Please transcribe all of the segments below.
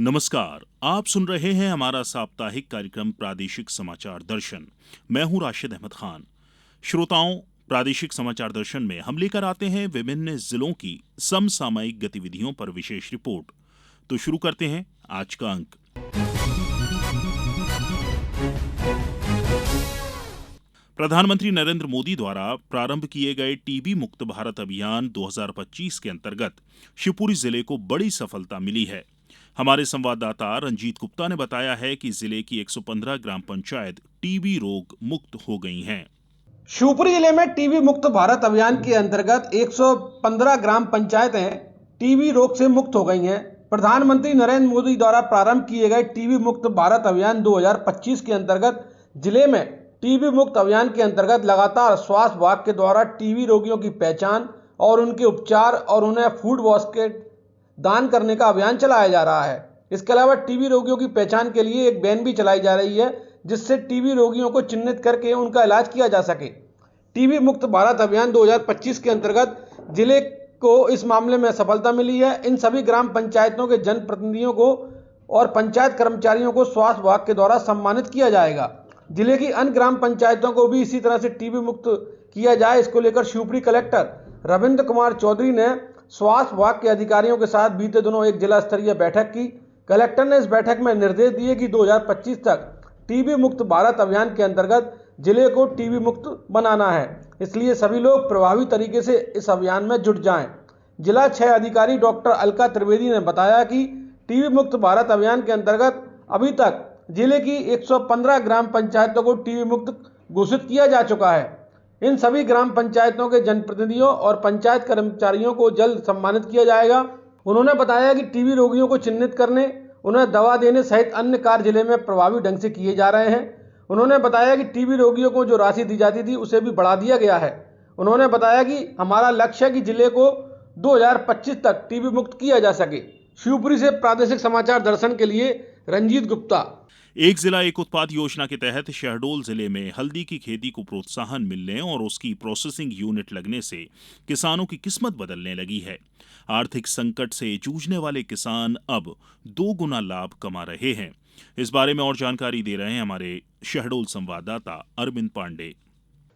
नमस्कार। आप सुन रहे हैं हमारा साप्ताहिक कार्यक्रम प्रादेशिक समाचार दर्शन। मैं हूं राशिद अहमद खान। श्रोताओं, प्रादेशिक समाचार दर्शन में हम लेकर आते हैं विभिन्न जिलों की समसामयिक गतिविधियों पर विशेष रिपोर्ट। तो शुरू करते हैं आज का अंक। प्रधानमंत्री नरेंद्र मोदी द्वारा प्रारंभ किए गए टीबी मुक्त भारत अभियान 2025 के अंतर्गत शिवपुरी जिले को बड़ी सफलता मिली है। हमारे संवाददाता रंजीत गुप्ता ने बताया है कि जिले की 115 ग्राम पंचायत टीबी रोग मुक्त हो गई हैं। शिवपुरी जिले में टीबी मुक्त भारत अभियान के अंतर्गत 115 ग्राम पंचायतें टीबी रोग से मुक्त हो गई हैं। प्रधानमंत्री नरेंद्र मोदी द्वारा प्रारंभ किए गए टीबी मुक्त भारत अभियान 2025 के अंतर्गत जिले में टीबी मुक्त अभियान के अंतर्गत लगातार स्वास्थ्य विभाग के द्वारा टीबी रोगियों की पहचान और उनके उपचार और उन्हें फूड बास्केट दान करने का अभियान चलाया जा रहा है। इसके अलावा टीबी रोगियों की पहचान के लिए एक वैन भी चलाई जा रही है, जिससे टीबी रोगियों को चिन्हित करके उनका इलाज किया जा सके। टीबी मुक्त भारत अभियान 2025 के अंतर्गत जिले को इस मामले में सफलता मिली है। इन सभी ग्राम पंचायतों के जनप्रतिनिधियों को और पंचायत कर्मचारियों को स्वास्थ्य विभाग के द्वारा सम्मानित किया जाएगा। जिले की अन्य ग्राम पंचायतों को भी इसी तरह से टीबी मुक्त किया जाए, इसको लेकर शिवपुरी कलेक्टर रविंद्र कुमार चौधरी ने स्वास्थ्य विभाग के अधिकारियों के साथ बीते दिनों एक जिला स्तरीय बैठक की। कलेक्टर ने इस बैठक में निर्देश दिए कि 2025 तक टीबी मुक्त भारत अभियान के अंतर्गत जिले को टीबी मुक्त बनाना है, इसलिए सभी लोग प्रभावी तरीके से इस अभियान में जुट जाएं। जिला 6 अधिकारी डॉक्टर अलका त्रिवेदी ने बताया कि टीबी मुक्त भारत अभियान के अंतर्गत अभी तक जिले की 115 ग्राम पंचायतों को टीबी मुक्त घोषित किया जा चुका है। इन सभी ग्राम पंचायतों के जनप्रतिनिधियों और पंचायत कर्मचारियों को जल्द सम्मानित किया जाएगा। उन्होंने बताया कि टीबी रोगियों को चिन्हित करने, उन्हें दवा देने सहित अन्य कार्य जिले में प्रभावी ढंग से किए जा रहे हैं। उन्होंने बताया कि टीबी रोगियों को जो राशि दी जाती थी उसे भी बढ़ा दिया गया है। उन्होंने बताया कि हमारा लक्ष्य है कि जिले को 2025 तक टीबी मुक्त किया जा सके। शिवपुरी से प्रादेशिक समाचार दर्शन के लिए रंजीत गुप्ता। एक जिला एक उत्पाद योजना के तहत शहडोल जिले में हल्दी की खेती को प्रोत्साहन मिलने और उसकी प्रोसेसिंग यूनिट लगने से किसानों की किस्मत बदलने लगी है। आर्थिक संकट से जूझने वाले किसान अब 2 गुना लाभ कमा रहे हैं। इस बारे में और जानकारी दे रहे हैं हमारे शहडोल संवाददाता अरविंद पांडे।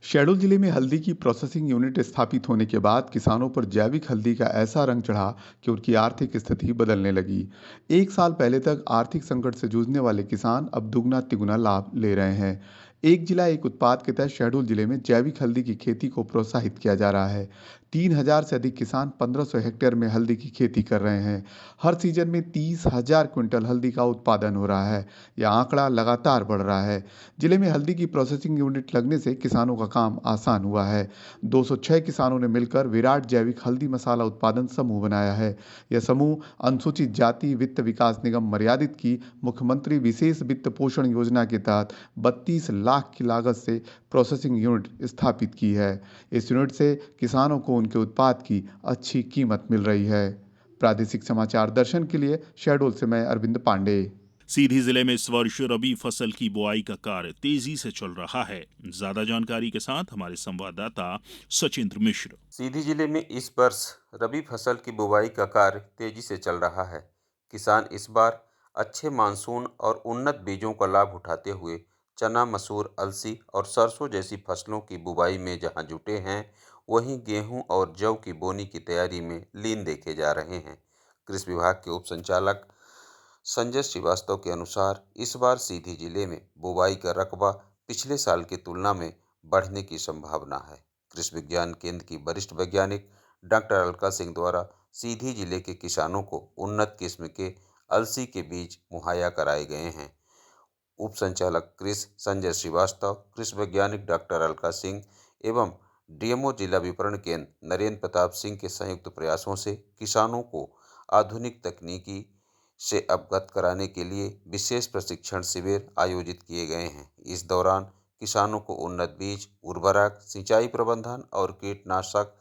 शहडोल जिले में हल्दी की प्रोसेसिंग यूनिट स्थापित होने के बाद किसानों पर जैविक हल्दी का ऐसा रंग चढ़ा कि उनकी आर्थिक स्थिति बदलने लगी। 1 साल पहले तक आर्थिक संकट से जूझने वाले किसान अब दुगना तिगुना लाभ ले रहे हैं। एक जिला एक उत्पाद के तहत शहडोल जिले में जैविक हल्दी की खेती को प्रोत्साहित किया जा रहा है। 3000 से अधिक किसान 1500 हेक्टेयर में हल्दी की खेती कर रहे हैं। हर सीजन में 30,000 क्विंटल हल्दी का उत्पादन हो रहा है। यह आंकड़ा लगातार बढ़ रहा है। जिले में हल्दी की प्रोसेसिंग यूनिट लगने से किसानों का काम आसान हुआ है। 206 किसानों ने मिलकर विराट जैविक हल्दी मसाला उत्पादन समूह बनाया है। यह समूह अनुसूचित जाति वित्त विकास निगम मर्यादित की मुख्यमंत्री विशेष वित्त पोषण योजना के तहत 32 लाख की लागत से प्रोसेसिंग यूनिट स्थापित की है। इस यूनिट से किसानों को उनके उत्पाद की अच्छी कीमत मिल रही है। प्रादेशिक समाचार दर्शन के लिए शहडोल से मैं अरविंद पांडे। सीधी जिले में इस वर्ष रबी फसल की बुआई का कार्य तेजी से चल रहा है। ज्यादा जानकारी के साथ हमारे संवाददाता सचिंद्र मिश्र। सीधी जिले में इस वर्ष रबी फसल की बुवाई का कार्य तेजी से चल रहा है। किसान इस बार अच्छे मानसून और उन्नत बीजों का लाभ उठाते हुए चना, मसूर, अलसी और सरसों जैसी फसलों की बुवाई में जहां जुटे हैं, वहीं गेहूं और जौ की बोनी की तैयारी में लीन देखे जा रहे हैं। कृषि विभाग के उप संचालक संजय श्रीवास्तव के अनुसार इस बार सीधी जिले में बुवाई का रकबा पिछले साल की तुलना में बढ़ने की संभावना है। कृषि विज्ञान केंद्र की वरिष्ठ वैज्ञानिक डॉक्टर अलका सिंह द्वारा सीधी जिले के किसानों को उन्नत किस्म के अलसी के बीज मुहैया कराए गए हैं। उप संचालक कृषि संजय श्रीवास्तव, कृषि वैज्ञानिक डॉक्टर अलका सिंह एवं डीएमओ जिला विपणन केंद्र नरेंद्र प्रताप सिंह के संयुक्त प्रयासों से किसानों को आधुनिक तकनीकी से अवगत कराने के लिए विशेष प्रशिक्षण शिविर आयोजित किए गए हैं। इस दौरान किसानों को उन्नत बीज, उर्वरक, सिंचाई प्रबंधन और कीटनाशक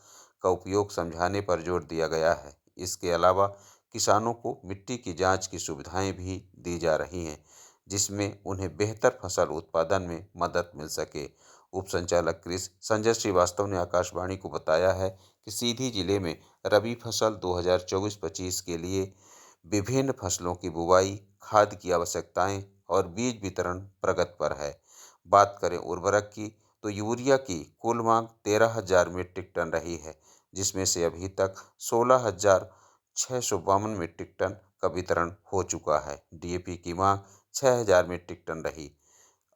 का उपयोग समझाने पर जोर दिया गया है। इसके अलावा किसानों को मिट्टी की जांच की सुविधाएं भी दी जा रही हैं, जिसमें उन्हें बेहतर फसल उत्पादन में मदद मिल सके। उप संचालक कृषि संजय श्रीवास्तव ने आकाशवाणी को बताया है कि सीधी जिले में रबी फसल 2024-25 के लिए विभिन्न फसलों की बुवाई, खाद की आवश्यकताएं और बीज वितरण प्रगति पर है। बात करें उर्वरक की, तो यूरिया की कुल मांग 13,000 मीट्रिक टन रही है, जिसमें से अभी तक 16,652 मीट्रिक टन का वितरण हो चुका है। डीएपी की मांग 6,000 मीट्रिक टन रही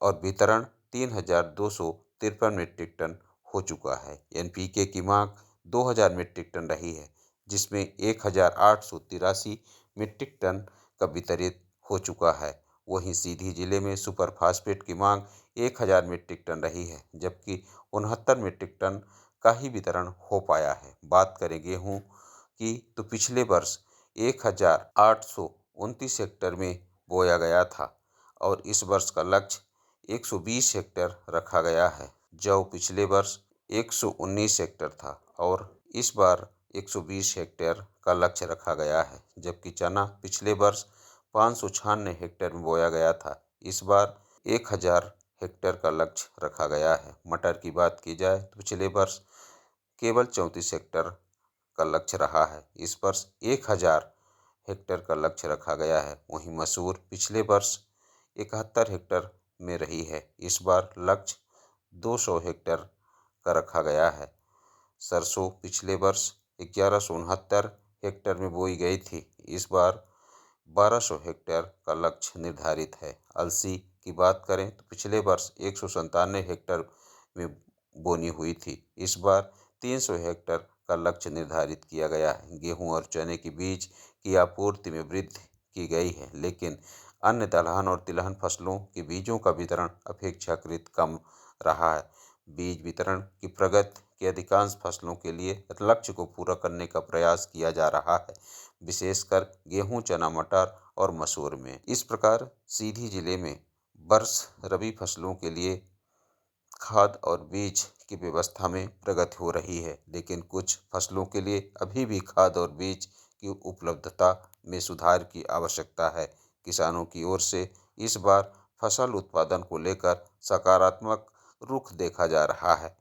और वितरण 3,253 मीट्रिक टन हो चुका है। एनपीके की मांग 2,000 मीट्रिक टन रही है, जिसमें 1,883 मीट्रिक टन का वितरित हो चुका है। वहीं सीधी जिले में सुपर फास्फेट की मांग 1,000 मीट्रिक टन रही है, जबकि 69 मीट्रिक टन का ही वितरण हो पाया है। बात करें गेहूं की, तो पिछले वर्ष 1,829 हेक्टेयर में बोया गया था और इस वर्ष का लक्ष्य 120 हेक्टेयर रखा गया है। जौ पिछले वर्ष 119 हेक्टेयर था और इस बार 120 हेक्टेयर का लक्ष्य रखा गया है, जबकि चना पिछले वर्ष 596 हेक्टेयर में बोया गया था। इस बार 1,000 हेक्टेयर का लक्ष्य रखा गया है। मटर की बात की जाए तो पिछले वर्ष केवल 34 हेक्टेयर का लक्ष्य रहा है। इस वर्ष 1,000 हेक्टेयर का लक्ष्य रखा गया है। वहीं मसूर पिछले वर्ष 71 हेक्टेयर में रही है। इस बार लक्ष्य 200 हेक्टेयर का रखा गया है। सरसों पिछले वर्ष 1169 हेक्टेयर में बोई गई थी। इस बार 1200 हेक्टेयर का लक्ष्य निर्धारित है। अलसी की बात करें तो पिछले वर्ष 197 हेक्टेयर में बोनी हुई थी। इस बार 300 हेक्टेयर का लक्ष्य निर्धारित किया गया है। गेहूं और चने की बीज की आपूर्ति में वृद्धि की गई है, लेकिन अन्य दलहन और तिलहन फसलों के बीजों का वितरण अपेक्षाकृत कम रहा है। बीज वितरण की प्रगति के अधिकांश फसलों के लिए लक्ष्य को पूरा करने का प्रयास किया जा रहा है, विशेषकर गेहूं, चना, मटर और मसूर में। इस प्रकार सीधी जिले में वर्ष रबी फसलों के लिए खाद और बीज की व्यवस्था में प्रगति हो रही है, लेकिन कुछ फसलों के लिए अभी भी खाद और बीज की उपलब्धता में सुधार की आवश्यकता है। किसानों की ओर से इस बार फसल उत्पादन को लेकर सकारात्मक रुख देखा जा रहा है।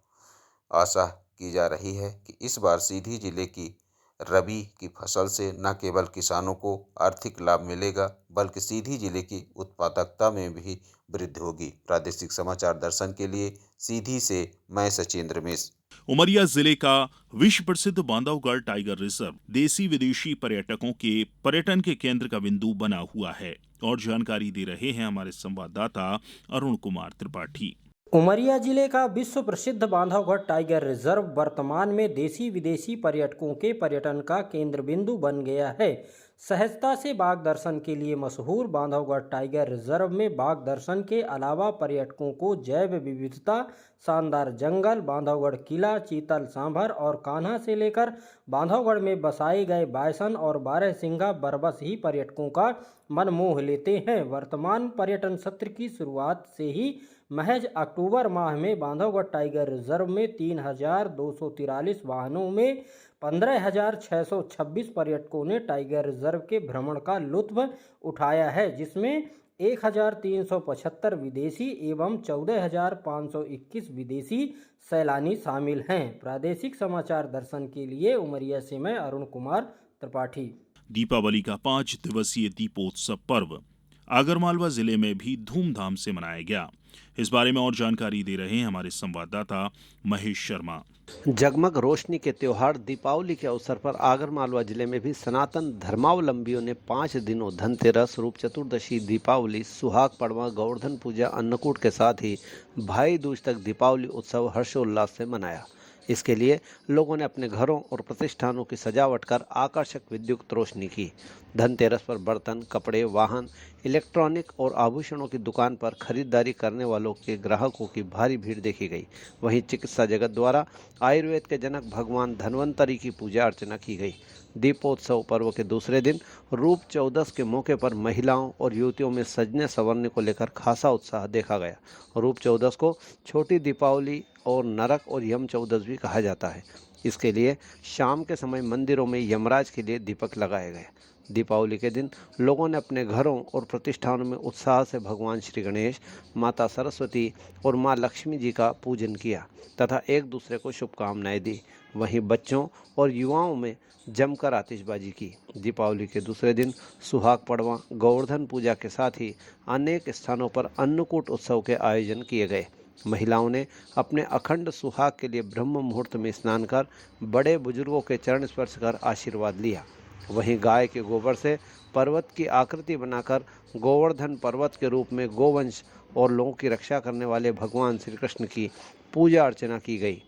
आशा की जा रही है कि इस बार सीधी जिले की रबी की फसल से न केवल किसानों को आर्थिक लाभ मिलेगा, बल्कि सीधी जिले की उत्पादकता में भी वृद्धि होगी। प्रादेशिक समाचार दर्शन के लिए सीधी से मैं सचिंद्र मिश्र। उमरिया जिले का विश्व प्रसिद्ध बांधवगढ़ टाइगर रिजर्व देसी विदेशी पर्यटकों के पर्यटन के केंद्र का बिंदु बना हुआ है और जानकारी दे रहे हैं हमारे संवाददाता अरुण कुमार त्रिपाठी। उमरिया जिले का विश्व प्रसिद्ध बांधवगढ़ टाइगर रिजर्व वर्तमान में देसी विदेशी पर्यटकों के पर्यटन का केंद्र बिंदु बन गया है। सहजता से बाघ दर्शन के लिए मशहूर बांधवगढ़ टाइगर रिजर्व में बाघ दर्शन के अलावा पर्यटकों को जैव विविधता, शानदार जंगल, बांधवगढ़ किला, चीतल सांभर और कान्हा से लेकर बांधवगढ़ में बसाए गए बायसन और बारहसिंगा बरबस ही पर्यटकों का मन मोह लेते हैं। वर्तमान पर्यटन सत्र की शुरुआत से ही महज अक्टूबर माह में बांधवगढ़ टाइगर रिजर्व में 3,243 वाहनों में 15,626 पर्यटकों ने टाइगर रिजर्व के भ्रमण का लुत्फ उठाया है, जिसमें 1,375 विदेशी एवं 14,521 विदेशी सैलानी शामिल हैं। प्रादेशिक समाचार दर्शन के लिए उमरिया से मैं अरुण कुमार त्रिपाठी। दीपावली का 5 दिवसीय दीपोत्सव पर्व आगरमालवा जिले में भी धूमधाम से मनाया गया। इस बारे में और जानकारी दे रहे हैं हमारे संवाददाता महेश शर्मा। जगमग रोशनी के त्योहार दीपावली के अवसर पर आगरमालवा जिले में भी सनातन धर्मावलंबियों ने 5 दिनों धनतेरस, रूप चतुर्दशी, दीपावली, सुहाग पड़वा, गोवर्धन पूजा, अन्नकूट के साथ ही भाई दूज तक दीपावली उत्सव हर्षोल्लास से मनाया। इसके लिए लोगों ने अपने घरों और प्रतिष्ठानों की सजावट कर आकर्षक विद्युत रोशनी की। धनतेरस पर बर्तन, कपड़े, वाहन, इलेक्ट्रॉनिक और आभूषणों की दुकान पर खरीदारी करने वालों के ग्राहकों की भारी भीड़ देखी गई। वहीं चिकित्सा जगत द्वारा आयुर्वेद के जनक भगवान धन्वंतरी की पूजा अर्चना की गई। दीपोत्सव पर्व के दूसरे दिन रूप चौदस के मौके पर महिलाओं और युवतियों में सजने संवरने को लेकर खासा उत्साह देखा गया। रूप चौदस को छोटी दीपावली और नरक और यम चौदस भी कहा जाता है। इसके लिए शाम के समय मंदिरों में यमराज के लिए दीपक लगाए गए। दीपावली के दिन लोगों ने अपने घरों और प्रतिष्ठानों में उत्साह से भगवान श्री गणेश, माता सरस्वती और मां लक्ष्मी जी का पूजन किया तथा एक दूसरे को शुभकामनाएं दी। वहीं बच्चों और युवाओं में जमकर आतिशबाजी की। दीपावली के दूसरे दिन सुहाग पड़वा, गोवर्धन पूजा के साथ ही अनेक स्थानों पर अन्नकूट उत्सव के आयोजन किए गए। महिलाओं ने अपने अखंड सुहाग के लिए ब्रह्म मुहूर्त में स्नान कर बड़े बुजुर्गों के चरण स्पर्श कर आशीर्वाद लिया। वहीं गाय के गोबर से पर्वत की आकृति बनाकर गोवर्धन पर्वत के रूप में गोवंश और लोगों की रक्षा करने वाले भगवान श्री कृष्ण की पूजा अर्चना की गई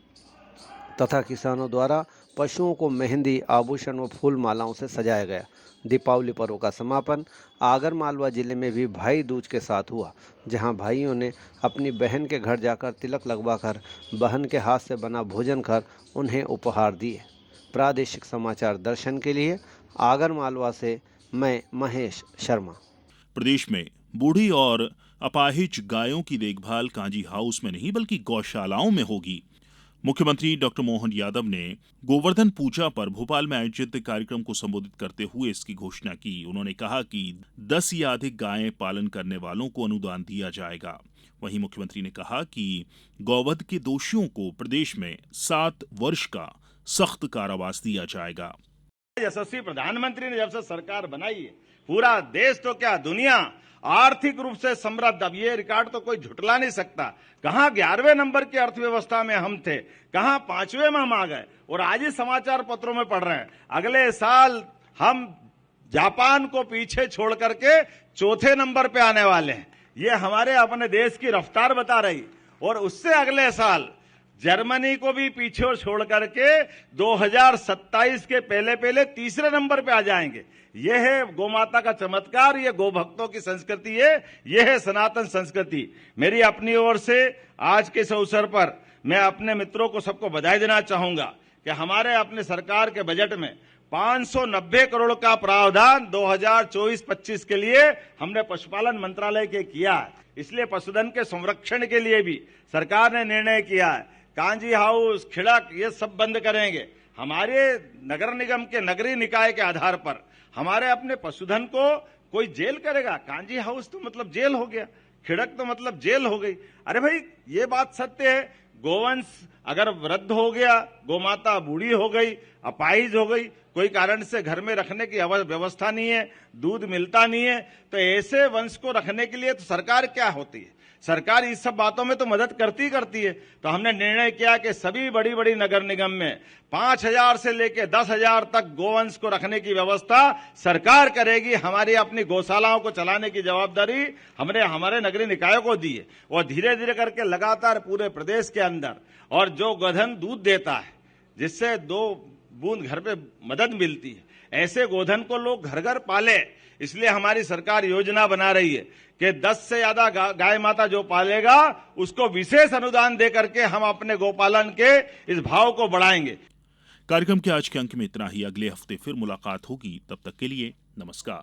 तथा किसानों द्वारा पशुओं को मेहंदी, आभूषण व फूल मालाओं से सजाया गया। दीपावली पर्व का समापन आगर मालवा जिले में भी भाई दूज के साथ हुआ, जहां भाइयों ने अपनी बहन के घर जाकर तिलक लगवाकर बहन के हाथ से बना भोजन कर उन्हें उपहार दिए। प्रादेशिक समाचार दर्शन के लिए आगर मालवा से मैं महेश शर्मा। प्रदेश में बूढ़ी और अपाहिज गायों की देखभाल कांजी हाउस में नहीं बल्कि गौशालाओं में होगी। मुख्यमंत्री डॉक्टर मोहन यादव ने गोवर्धन पूजा पर भोपाल में आयोजित कार्यक्रम को संबोधित करते हुए इसकी घोषणा की। उन्होंने कहा कि 10 या अधिक गायें पालन करने वालों को अनुदान दिया जाएगा। वहीं मुख्यमंत्री ने कहा कि गौवध के दोषियों को प्रदेश में 7 वर्ष का सख्त कारावास दिया जाएगा। यशस्वी प्रधानमंत्री ने जब से सरकार बनाई है, पूरा देश तो क्या दुनिया आर्थिक रूप से समृद्ध। अब ये रिकॉर्ड तो कोई झुटला नहीं सकता। कहां 11वें नंबर की अर्थव्यवस्था में हम थे, कहां 5वें में हम आ गए और आज ही समाचार पत्रों में पढ़ रहे हैं अगले साल हम जापान को पीछे छोड़ करके 4थे नंबर पे आने वाले हैं। ये हमारे अपने देश की रफ्तार बता रही। और उससे अगले साल जर्मनी को भी पीछे छोड़ करके 2027 के पहले 3रे नंबर पे आ जाएंगे। यह है गोमाता का चमत्कार, ये गो भक्तों की संस्कृति है, यह है सनातन संस्कृति। मेरी अपनी ओर से आज के इस अवसर पर मैं अपने मित्रों को सबको बधाई देना चाहूंगा कि हमारे अपने सरकार के बजट में 590 करोड़ का प्रावधान 2024-25 के लिए हमने पशुपालन मंत्रालय के किया है। इसलिए पशुधन के संरक्षण के लिए भी सरकार ने निर्णय किया है। कांजी हाउस, खिड़क ये सब बंद करेंगे। हमारे नगर निगम के नगरीय निकाय के आधार पर हमारे अपने पशुधन को कोई जेल करेगा? कांजी हाउस तो मतलब जेल हो गया, खिड़क तो मतलब जेल हो गई। अरे भाई ये बात सत्य है। गोवंश अगर वृद्ध हो गया, गोमाता बूढ़ी हो गई, अपाहिज हो गई, कोई कारण से घर में रखने की व्यवस्था नहीं है, दूध मिलता नहीं है, तो ऐसे वंश को रखने के लिए तो सरकार क्या होती है? सरकार इस सब बातों में तो मदद करती है। तो हमने निर्णय किया कि सभी बड़ी बड़ी नगर निगम में 5,000 से लेकर 10,000 तक गोवंश को रखने की व्यवस्था सरकार करेगी। हमारी अपनी गौशालाओं को चलाने की जवाबदारी हमने हमारे नगरीय निकायों को दी है और धीरे धीरे करके लगातार पूरे प्रदेश के अंदर और जो गोधन दूध देता है जिससे 2 बूंद घर पे मदद मिलती है, ऐसे गोधन को लोग घर घर पाले। इसलिए हमारी सरकार योजना बना रही है कि 10 से ज्यादा गाय माता जो पालेगा उसको विशेष अनुदान दे करके हम अपने गोपालन के इस भाव को बढ़ाएंगे। कार्यक्रम के आज के अंक में इतना ही। अगले हफ्ते फिर मुलाकात होगी। तब तक के लिए नमस्कार।